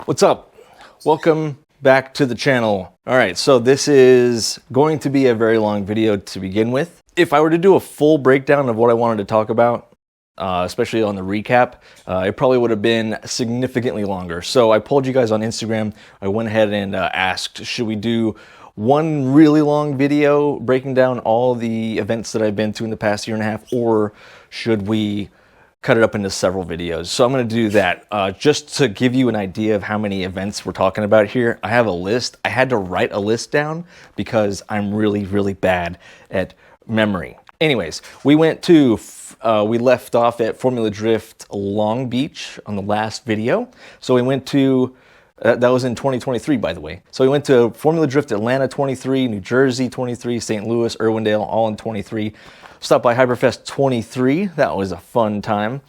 What's up? Welcome back to the channel. All right, so this is going to be a very long video to begin with. If I were to do a full breakdown of what I wanted to talk about, especially on the recap, it probably would have been significantly longer. So I polled you guys on Instagram. I went ahead and asked, should we do one really long video breaking down all the events that I've been to in the past year and a half, or should we cut it up into several videos? So I'm going to do that. Just to give you an idea of how many events we're talking about here, I have a list. I had to write a list down because I'm really bad at memory. Anyways, we left off at Formula Drift Long Beach on the last video. So we went to, that was in 2023, by the way. So we went to Formula Drift Atlanta 23, New Jersey 23, St. Louis, Irwindale, all in 23. Stopped by Hyperfest 23. That was a fun time.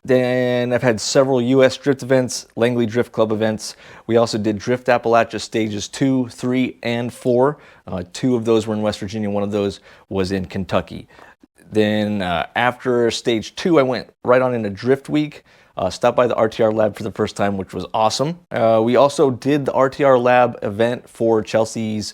Then I've had several U.S. drift events, Langley Drift Club events. We also did Drift Appalachia stages 2, 3, and 4. Two of those were in West Virginia. One of those was in Kentucky. Then after stage 2, I went right on into Drift Week. Stopped by the RTR Lab for the first time, which was awesome. We also did the RTR Lab event for Chelsea's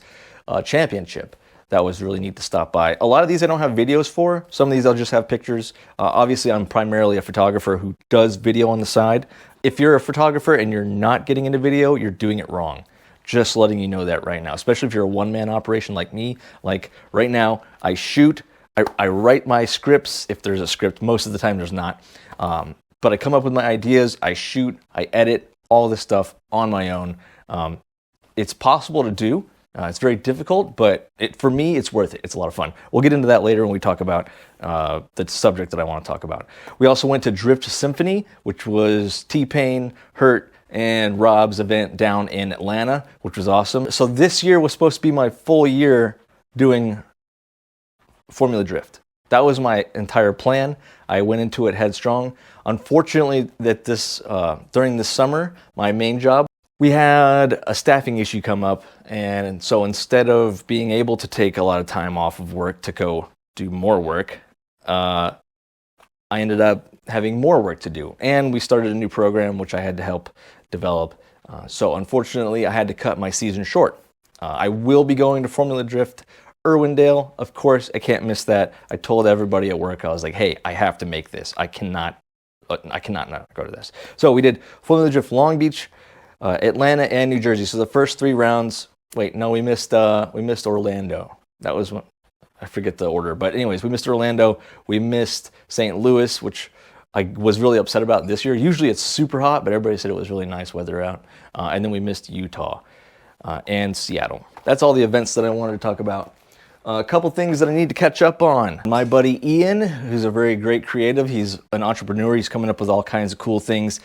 championship. That was really neat to stop by. A lot of these I don't have videos for. Some of these I'll just have pictures. Obviously, I'm primarily a photographer who does video on the side. If you're a photographer and you're not getting into video, you're doing it wrong. Just letting you know that right now, especially if you're a one-man operation like me. Like right now, I shoot, I write my scripts, if there's a script. Most of the time there's not. But I come up with my ideas, I shoot, I edit, all this stuff on my own. It's possible to do. It's very difficult, but for me, it's worth it. It's a lot of fun. We'll get into that later when we talk about the subject that I want to talk about. We also went to Drift Symphony, which was T-Pain, Hurt, and Rob's event down in Atlanta, which was awesome. So this year was supposed to be my full year doing Formula Drift. That was my entire plan. I went into it headstrong. Unfortunately, during the summer, my main job, we had a staffing issue come up, and so instead of being able to take a lot of time off of work to go do more work, I ended up having more work to do. And we started a new program, which I had to help develop. So unfortunately, I had to cut my season short. I will be going to Formula Drift Irwindale. Of course, I can't miss that. I told everybody at work, I was like, hey, I have to make this. I cannot not go to this. So we did Formula Drift Long Beach, Atlanta, and New Jersey. So the first 3 rounds. Wait, no, we missed Orlando. That was one. I forget the order, but anyways, we missed Orlando. We missed St. Louis, which I was really upset about this year. Usually it's super hot, but everybody said it was really nice weather out. And then we missed Utah and Seattle. That's all the events that I wanted to talk about. A couple things that I need to catch up on. My buddy Ian, who's a very great creative, he's an entrepreneur. He's coming up with all kinds of cool things.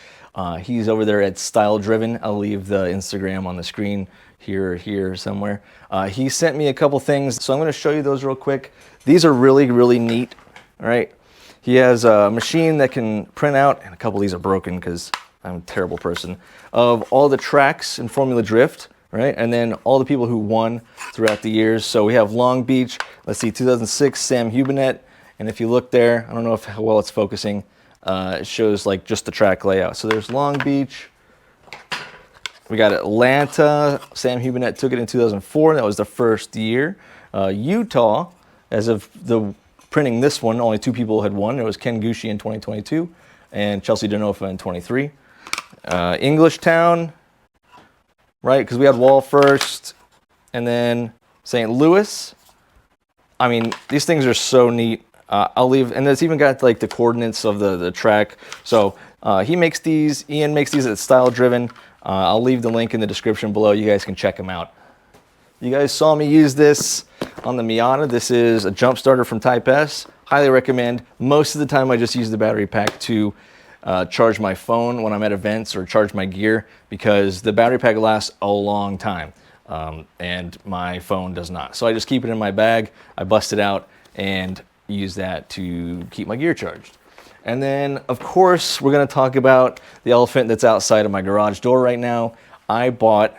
He's over there at Style Driven. I'll leave the Instagram on the screen here somewhere. He sent me a couple things, so I'm going to show you those real quick. These are really neat. All right. He has a machine that can print out, and a couple of these are broken because I'm a terrible person, of all the tracks in Formula Drift. Right, and then all the people who won throughout the years. So we have Long Beach, let's see, 2006, Sam Hubinet. And if you look there, I don't know how well it's focusing, it shows like just the track layout. So there's Long Beach. We got Atlanta, Sam Hubinet took it in 2004, that was the first year. Utah, as of the printing this one, only 2 people had won. It was Ken Gucci in 2022 and Chelsea Denofa in 23. Englishtown, right, because we had Wall first, and then St. Louis. I mean, these things are so neat. I'll leave, and it's even got like the coordinates of the track. So he makes these, Ian makes these at Style Driven. I'll leave the link in the description below. You guys can check them out. You guys saw me use this on the Miata. This is a jump starter from Type S. Highly recommend. Most of the time I just use the battery pack to charge my phone when I'm at events or charge my gear, because the battery pack lasts a long time and my phone does not. So I just keep it in my bag, I bust it out and use that to keep my gear charged. And then of course we're going to talk about the elephant that's outside of my garage door right now. I bought,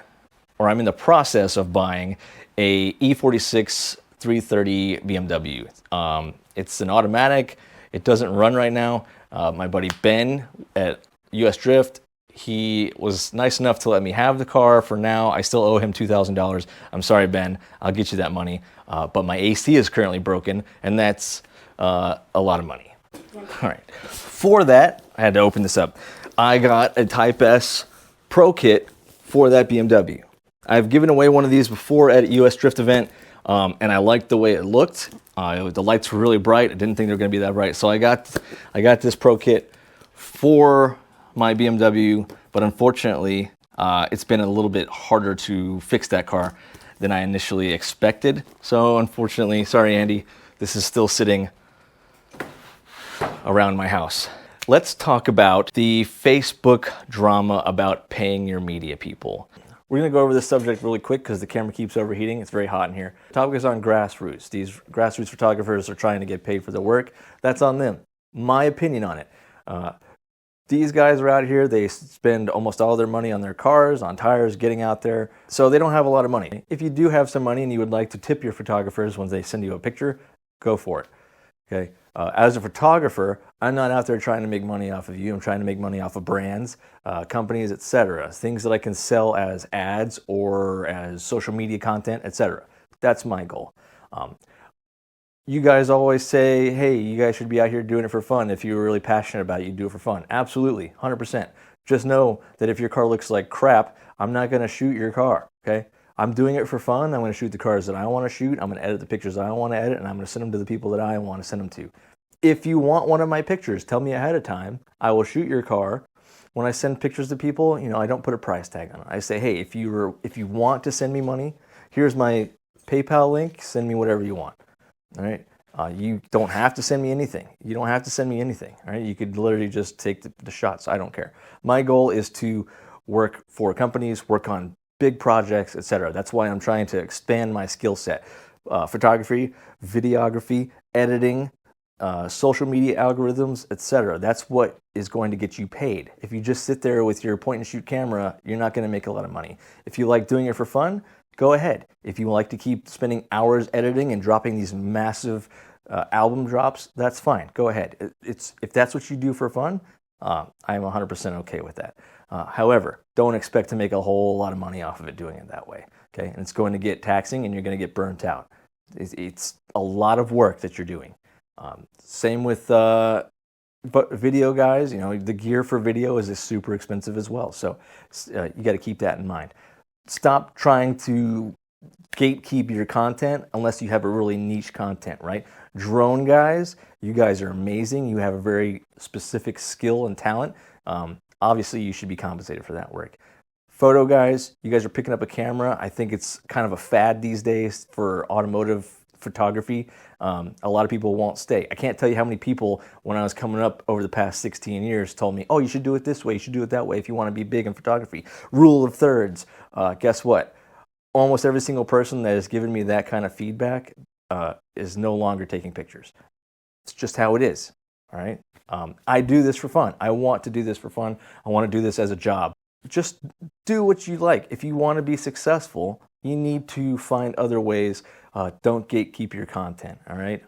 or I'm in the process of buying, a E46 330 BMW. It's an automatic. It doesn't run right now. My buddy Ben at US Drift He was nice enough to let me have the car for now. I still owe him $2,000. I'm sorry, Ben. I'll get you that money. But my AC is currently broken, and that's a lot of money. All right. For that, I had to open this up. I got a Type S Pro Kit for that BMW. I've given away one of these before at a US Drift event, and I liked the way it looked. The lights were really bright. I didn't think they were going to be that bright. So I got this Pro Kit for my BMW, but unfortunately, it's been a little bit harder to fix that car than I initially expected. So unfortunately, sorry, Andy, this is still sitting around my house. Let's talk about the Facebook drama about paying your media people. We're gonna go over this subject really quick because the camera keeps overheating. It's very hot in here. The topic is on grassroots. These grassroots photographers are trying to get paid for their work. That's on them. My opinion on it. These guys are out here, they spend almost all their money on their cars, on tires, getting out there, so they don't have a lot of money. If you do have some money and you would like to tip your photographers when they send you a picture, go for it, okay? As a photographer, I'm not out there trying to make money off of you. I'm trying to make money off of brands, companies, etc. Things that I can sell as ads or as social media content, etc. That's my goal. You guys always say, hey, you guys should be out here doing it for fun. If you're really passionate about it, you do it for fun. Absolutely, 100%. Just know that if your car looks like crap, I'm not going to shoot your car, okay? I'm doing it for fun. I'm going to shoot the cars that I want to shoot. I'm going to edit the pictures that I want to edit, and I'm going to send them to the people that I want to send them to. If you want one of my pictures, tell me ahead of time. I will shoot your car. When I send pictures to people, I don't put a price tag on it. I say, hey, if you want to send me money, here's my PayPal link. Send me whatever you want. All right. You don't have to send me anything. You don't have to send me anything. All right. You could literally just take the shots. I don't care. My goal is to work for companies, work on big projects, etc. That's why I'm trying to expand my skill set. Photography, videography, editing, social media algorithms, etc. That's what is going to get you paid. If you just sit there with your point and shoot camera, you're not going to make a lot of money. If you like doing it for fun, go ahead. If you like to keep spending hours editing and dropping these massive album drops, that's fine. Go ahead. If that's what you do for fun, I'm 100% okay with that. However, don't expect to make a whole lot of money off of it doing it that way. Okay, and it's going to get taxing, and you're going to get burnt out. It's a lot of work that you're doing. Same with video guys. The gear for video is super expensive as well. So you got to keep that in mind. Stop trying to gatekeep your content unless you have a really niche content, right? Drone guys, you guys are amazing. You have a very specific skill and talent. Obviously, you should be compensated for that work. Photo guys, you guys are picking up a camera. I think it's kind of a fad these days for automotive photography. A lot of people won't stay. I can't tell you how many people, when I was coming up over the past 16 years, told me, oh, you should do it this way, you should do it that way if you want to be big in photography. Rule of thirds. Guess what? Almost every single person that has given me that kind of feedback is no longer taking pictures. It's just how it is, all right? I do this for fun. I want to do this for fun. I want to do this as a job. Just do what you like. If you want to be successful, you need to find other ways. Don't gatekeep your content, all right?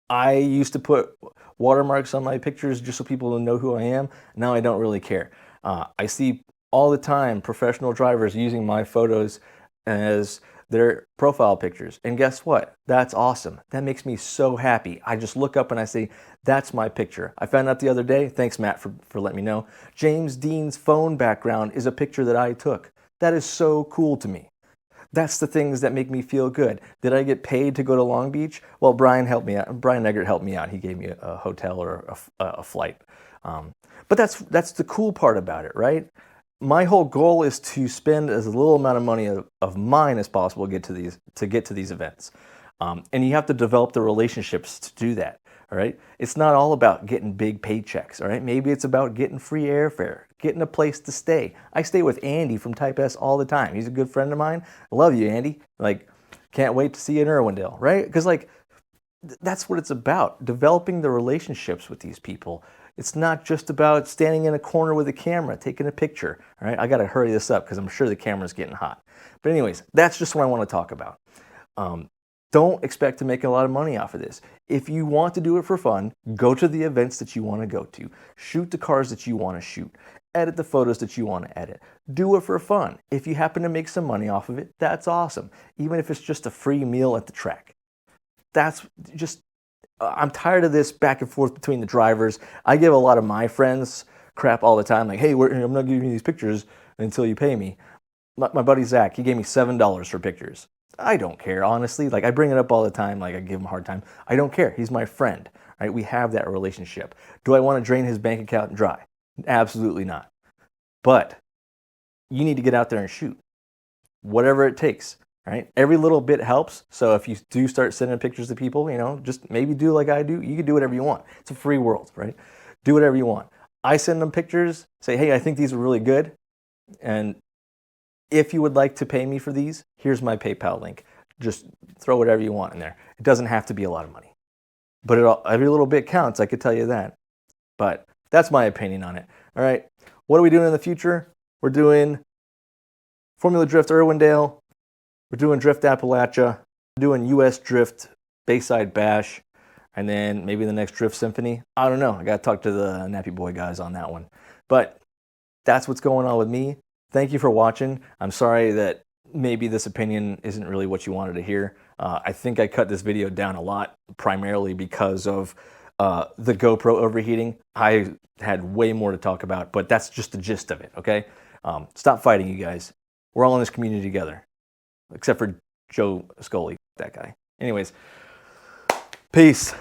I used to put watermarks on my pictures just so people will know who I am. Now I don't really care. I see all the time professional drivers using my photos as their profile pictures. And guess what? That's awesome. That makes me so happy. I just look up and I say, that's my picture. I found out the other day, thanks Matt for letting me know, James Dean's phone background is a picture that I took. That is so cool to me. That's the things that make me feel good. Did I get paid to go to Long Beach? Well, Brian helped me out. Brian Eggert helped me out. He gave me a hotel or a flight. But that's the cool part about it, right? My whole goal is to spend as little amount of money of mine as possible to get to these events. And you have to develop the relationships to do that. All right. It's not all about getting big paychecks. All right. Maybe it's about getting free airfare, getting a place to stay. I stay with Andy from Type S all the time. He's a good friend of mine. I love you, Andy. Can't wait to see you in Irwindale, right? Because that's what it's about, developing the relationships with these people. It's not just about standing in a corner with a camera, taking a picture. All right. I got to hurry this up because I'm sure the camera's getting hot. But anyways, that's just what I want to talk about. Don't expect to make a lot of money off of this. If you want to do it for fun, go to the events that you want to go to. Shoot the cars that you want to shoot. Edit the photos that you want to edit. Do it for fun. If you happen to make some money off of it, that's awesome. Even if it's just a free meal at the track. That's just, I'm tired of this back and forth between the drivers. I give a lot of my friends crap all the time, like, hey, I'm not giving you these pictures until you pay me. My buddy Zach, he gave me $7 for pictures. I don't care, honestly. Like, I bring it up all the time, like I give him a hard time. I don't care. He's my friend, right? We have that relationship. Do I want to drain his bank account dry? Absolutely not. But you need to get out there and shoot. Whatever it takes, right? Every little bit helps. So if you do start sending pictures to people, just maybe do like I do. You can do whatever you want. It's a free world, right? Do whatever you want. I send them pictures, say, hey, I think these are really good. And if you would like to pay me for these, here's my PayPal link. Just throw whatever you want in there. It doesn't have to be a lot of money. But every little bit counts, I could tell you that. But that's my opinion on it. All right, what are we doing in the future? We're doing Formula Drift Irwindale. We're doing Drift Appalachia. We're doing US Drift Bayside Bash. And then maybe the next Drift Symphony. I don't know. I got to talk to the Nappy Boy guys on that one. But that's what's going on with me. Thank you for watching. I'm sorry that maybe this opinion isn't really what you wanted to hear. I think I cut this video down a lot, primarily because of the GoPro overheating. I had way more to talk about, but that's just the gist of it, okay? Stop fighting, you guys. We're all in this community together, except for Joe Scully, that guy. Anyways, peace.